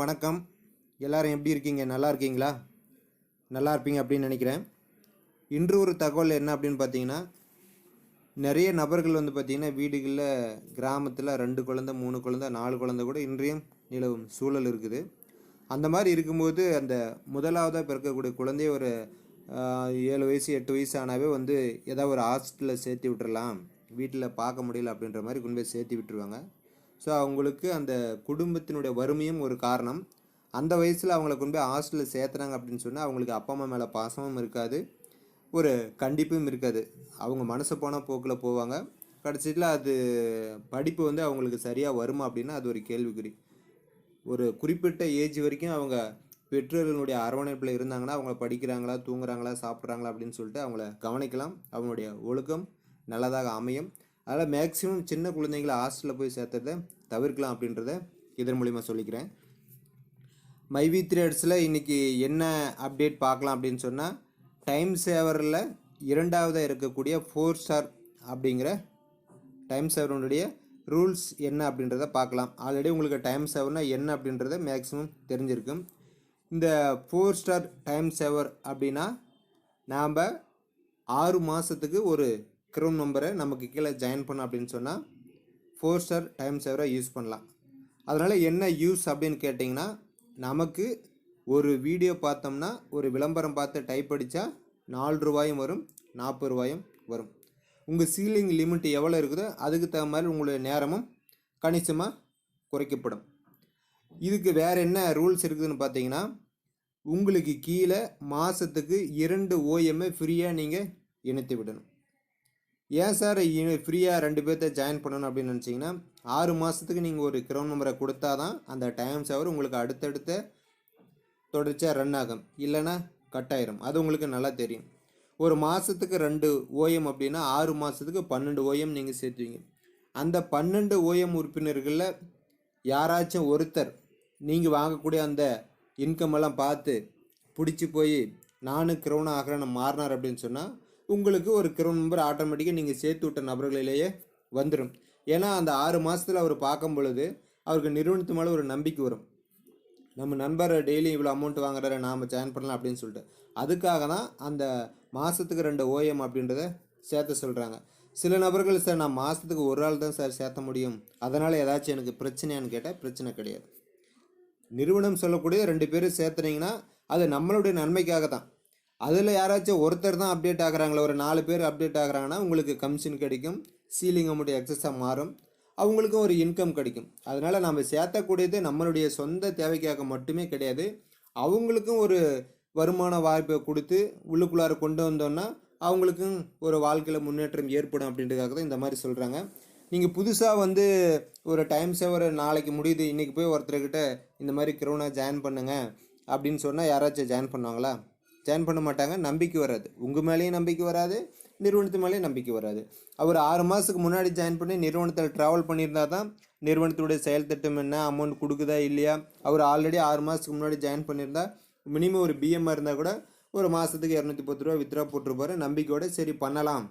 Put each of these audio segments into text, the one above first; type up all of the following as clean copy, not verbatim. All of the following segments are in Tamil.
வணக்கம். எல்லாரும் எப்படி இருக்கீங்க? நல்லா இருக்கீங்களா? நல்லா இருப்பீங்க அப்படின்னு நினைக்கிறேன். இன்று ஒரு தகவல் என்ன அப்படின்னு பார்த்தீங்கன்னா, நிறைய நபர்கள் பார்த்தீங்கன்னா, வீடுகளில் கிராமத்தில் 2 குழந்தை, 3 குழந்தை, 4 குழந்தை கூட இன்றையும் நிலவும் சூழல் இருக்குது. அந்த மாதிரி இருக்கும்போது, அந்த முதலாவதாக பிறக்கக்கூடிய குழந்தைய ஒரு 7 வயசு 8 வயசு ஆனாவே ஏதாவது ஒரு ஹாஸ்டலில் சேர்த்து விட்டுறலாம், வீட்டில் பார்க்க முடியல அப்படின்ற மாதிரி கொண்டு போய் சேர்த்து விட்டுருவாங்க. ஸோ அவங்களுக்கு அந்த குடும்பத்தினுடைய வறுமையும் ஒரு காரணம். அந்த வயசில் அவங்கள கொண்டு போய் ஹாஸ்டலில் சேர்த்துனாங்க அப்படின்னு சொன்னால் அவங்களுக்கு அப்பா அம்மா மேலே பாசமும் இருக்காது, ஒரு கண்டிப்பும் இருக்காது. அவங்க மனசு போனால் போக்கில் போவாங்க. கடைசியில் அது படிப்பு அவங்களுக்கு சரியாக வருமா அப்படின்னா அது ஒரு கேள்விக்குறி. ஒரு குறிப்பிட்ட ஏஜ் வரைக்கும் அவங்க பெற்றோர்களுடைய அரவணைப்பில் இருந்தாங்கன்னா அவங்க படிக்கிறாங்களா, தூங்குறாங்களா, சாப்பிட்றாங்களா அப்படின்னு சொல்லிட்டு அவங்கள கவனிக்கலாம். அவங்களுடைய ஒழுக்கம் நல்லதாக அமையும். அதனால் மேக்ஸிமம் சின்ன குழந்தைங்களை ஹாஸ்டலில் போய் சேர்த்துறத தவிர்க்கலாம் அப்படின்றத இதன் மூலிமா சொல்லிக்கிறேன். மைவி த்ரெட்ஸில் இன்றைக்கி என்ன அப்டேட் பார்க்கலாம் அப்படின்னு சொன்னால், டைம் சேவரில் இரண்டாவதாக இருக்கக்கூடிய 4 ஸ்டார் அப்படிங்கிற டைம் சேவருடைய ரூல்ஸ் என்ன அப்படின்றத பார்க்கலாம். ஆல்ரெடி உங்களுக்கு டைம் சேவர்னால் என்ன அப்படின்றத மேக்ஸிமம் தெரிஞ்சிருக்கும். இந்த 4 ஸ்டார் டைம் சேவர் அப்படின்னா நாம் 6 மாதத்துக்கு ஒரு க்ரௌன் நம்பரை நமக்கு கீழே ஜாயின் பண்ணோம் அப்படின்னு சொன்னால் 4 ஸ்டார் டைம் சேவரை யூஸ் பண்ணலாம். அதனால் என்ன யூஸ் அப்படின்னு கேட்டிங்கன்னா, நமக்கு ஒரு வீடியோ பார்த்தோம்னா ஒரு விளம்பரம் பார்த்து டைப் அடித்தா 4 ரூபாயும் வரும், 40 ரூபாயும் வரும். உங்கள் சீலிங் லிமிட் எவ்வளோ இருக்குதோ அதுக்கு தகுந்த மாதிரி உங்களுடைய நேரமும் கணிசமாக குறைக்கப்படும். இதுக்கு வேறு என்ன ரூல்ஸ் இருக்குதுன்னு பார்த்தீங்கன்னா, உங்களுக்கு கீழே மாதத்துக்கு 2 OM ஃப்ரீயாக நீங்கள் இணைத்து விடணும். ஏன் சார் ஃப்ரீயாக 2 பேர்த்த ஜாயின் பண்ணணும் அப்படின்னு நினச்சிங்கன்னா, 6 மாதத்துக்கு நீங்கள் ஒரு க்ரௌன் நம்பரை கொடுத்தா தான் அந்த டைம் சேவர் உங்களுக்கு அடுத்தடுத்த தொடர்ச்சியாக ரன் ஆகும், இல்லைன்னா கட் ஆயிரும். அது உங்களுக்கு நல்லா தெரியும். ஒரு மாதத்துக்கு 2 OM அப்படின்னா 6 மாதத்துக்கு 12 OM நீங்கள் சேர்த்துவீங்க. அந்த 12 OM உறுப்பினர்களில் யாராச்சும் ஒருத்தர் நீங்கள் வாங்கக்கூடிய அந்த இன்கம் எல்லாம் பார்த்து பிடிச்சி போய் நானும் க்ரௌன் ஆகிறேன்னு மாறினார் அப்படின்னு சொன்னால் உங்களுக்கு ஒரு க்ரௌன் நம்பர் ஆட்டோமேட்டிக்காக நீங்கள் சேர்த்து விட்ட நபர்களிலேயே வந்துடும். ஏன்னா அந்த 6 மாதத்தில் அவர் பார்க்கும் பொழுது அவருக்கு நிறுவனத்து மேலே ஒரு நம்பிக்கை வரும். நம்ம நண்பர் டெய்லி இவ்வளோ அமௌண்ட் வாங்குறாரு, நாம் ஜாயின் பண்ணலாம் அப்படின்னு சொல்லிட்டு. அதுக்காக தான் அந்த மாதத்துக்கு 2 OM அப்படின்றத சேர்த்த சொல்கிறாங்க. சில நபர்கள் சார் நான் மாதத்துக்கு ஒரு ஆள் தான் சார் சேர்த்த முடியும், அதனால் ஏதாச்சும் எனக்கு பிரச்சனையான்னு கேட்டால் பிரச்சனை கிடையாது. நிறுவனம் சொல்லக்கூடிய 2 பேரும் சேர்த்துனீங்கன்னா அது நம்மளுடைய நன்மைக்காக தான். அதில் யாராச்சும் ஒருத்தர் தான் அப்டேட் ஆகிறாங்களா, ஒரு 4 பேர் அப்டேட் ஆகிறாங்கன்னா உங்களுக்கு கமிஷன் கிடைக்கும், சீலிங் அமௌண்ட் எக்ஸஸாக மாறும், அவங்களுக்கும் ஒரு இன்கம் கிடைக்கும். அதனால் நம்ம சேர்த்தக்கூடியது நம்மளுடைய சொந்த தேவைக்காக மட்டுமே கிடையாது, அவங்களுக்கும் ஒரு வருமான வாய்ப்பை கொடுத்து உள்ளுக்குள்ளார கொண்டு வந்தோன்னா அவங்களுக்கும் ஒரு வாழ்க்கையில் முன்னேற்றம் ஏற்படும் அப்படின்றதுக்காக தான் இந்த மாதிரி சொல்கிறாங்க. நீங்கள் புதுசாக ஒரு டைம் சேவர் நாளைக்கு முடியுது, இன்றைக்கி போய் ஒருத்தர்கிட்ட இந்த மாதிரி க்ரௌனாக ஜாயின் பண்ணுங்க அப்படின்னு சொன்னால் யாராச்சும் ஜாயின் பண்ணுவாங்களா? ஜாயின் பண்ண மாட்டாங்க. நம்பிக்கை வராது, உங்கள் மேலேயும் நம்பிக்கை வராது, நிறுவனத்து மேலேயும் நம்பிக்கை வராது. அவர் 6 மாதத்துக்கு முன்னாடி ஜாயின் பண்ணி நிறுவனத்தில் ட்ராவல் பண்ணியிருந்தால் தான் நிறுவனத்துடைய செயல் திட்டம் என்ன, அமௌண்ட் கொடுக்குதா இல்லையா. அவர் ஆல்ரெடி 6 மாதத்துக்கு முன்னாடி ஜாயின் பண்ணியிருந்தால் மினிமம் ஒரு BMI இருந்தால் கூட ஒரு மாதத்துக்கு 210 ரூபா வித்ரா போட்டிருப்பார். நம்பிக்கையோடு சரி பண்ணலாம்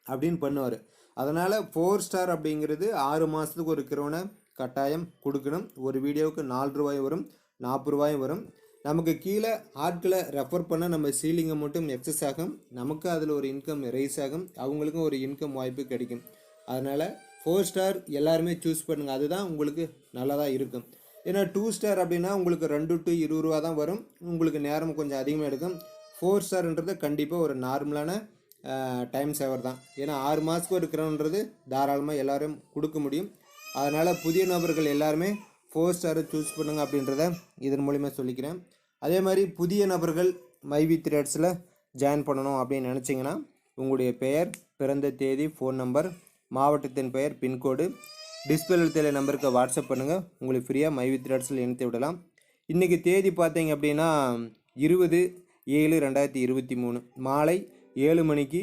அப்படின்னு பண்ணுவார். அதனால் 4 ஸ்டார் அப்படிங்கிறது 6 மாதத்துக்கு ஒரு க்ரௌனை கட்டாயம் கொடுக்கணும். ஒரு வீடியோவுக்கு 4 ரூபாயும் வரும், 40 ரூபாயும் வரும். நமக்கு கீழே ஆட்களை ரெஃபர் பண்ண நம்ம சீலிங்கை மட்டும் எக்ஸஸ் ஆகும், நமக்கு அதில் ஒரு இன்கம் ரைஸ் ஆகும், அவங்களுக்கும் ஒரு இன்கம் வாய்ப்பு கிடைக்கும். அதனால் 4 ஸ்டார் எல்லாருமே சூஸ் பண்ணுங்கள், அதுதான் உங்களுக்கு நல்லதாக இருக்கும். ஏன்னா 2 ஸ்டார் அப்படின்னா உங்களுக்கு 2 to 20 ரூபா தான் வரும், உங்களுக்கு நேரம் கொஞ்சம் அதிகமாக எடுக்கும். 4 ஸ்டார்ன்றது கண்டிப்பாக ஒரு நார்மலான டைம் சேவர் தான். ஏன்னா 6 மாதத்துக்கு ஒரு க்ரௌன்றது தாராளமாக எல்லோரும் கொடுக்க முடியும். அதனால் புதிய நபர்கள் எல்லாருமே 4 ஸ்டாரை சூஸ் பண்ணுங்கள் அப்படின்றத இதன் மூலிமா சொல்லிக்கிறேன். அதே மாதிரி புதிய நபர்கள் மைவி த்ரெட்ஸில் ஜாயின் பண்ணணும் அப்படின்னு நினச்சிங்கன்னா உங்களுடைய பெயர், பிறந்த தேதி, ஃபோன் நம்பர், மாவட்டத்தின் பெயர், பின்கோடு, டிஸ்பிளேல தெரிய நம்பருக்கு வாட்ஸ்அப் பண்ணுங்கள். உங்களுக்கு ஃப்ரீயாக மைவி த்ரெட்ஸில் இணைத்து விடலாம். இன்றைக்கி தேதி பார்த்தீங்க அப்படின்னா 20/7/2023 மாலை 7 மணிக்கு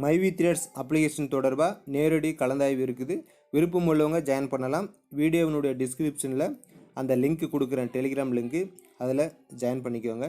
மைவி த்ரெட்ஸ் அப்ளிகேஷன் தொடர்பாக நேரடி கலந்தாய்வு இருக்குது. விருப்பம் உள்ளவங்க ஜாயின் பண்ணலாம். வீடியோவினுடைய டிஸ்கிரிப்ஷனில் அந்த லிங்க் கொடுக்குறேன், டெலிகிராம் லிங்க்கு, அதில் ஜாயின் பண்ணிக்கோங்க.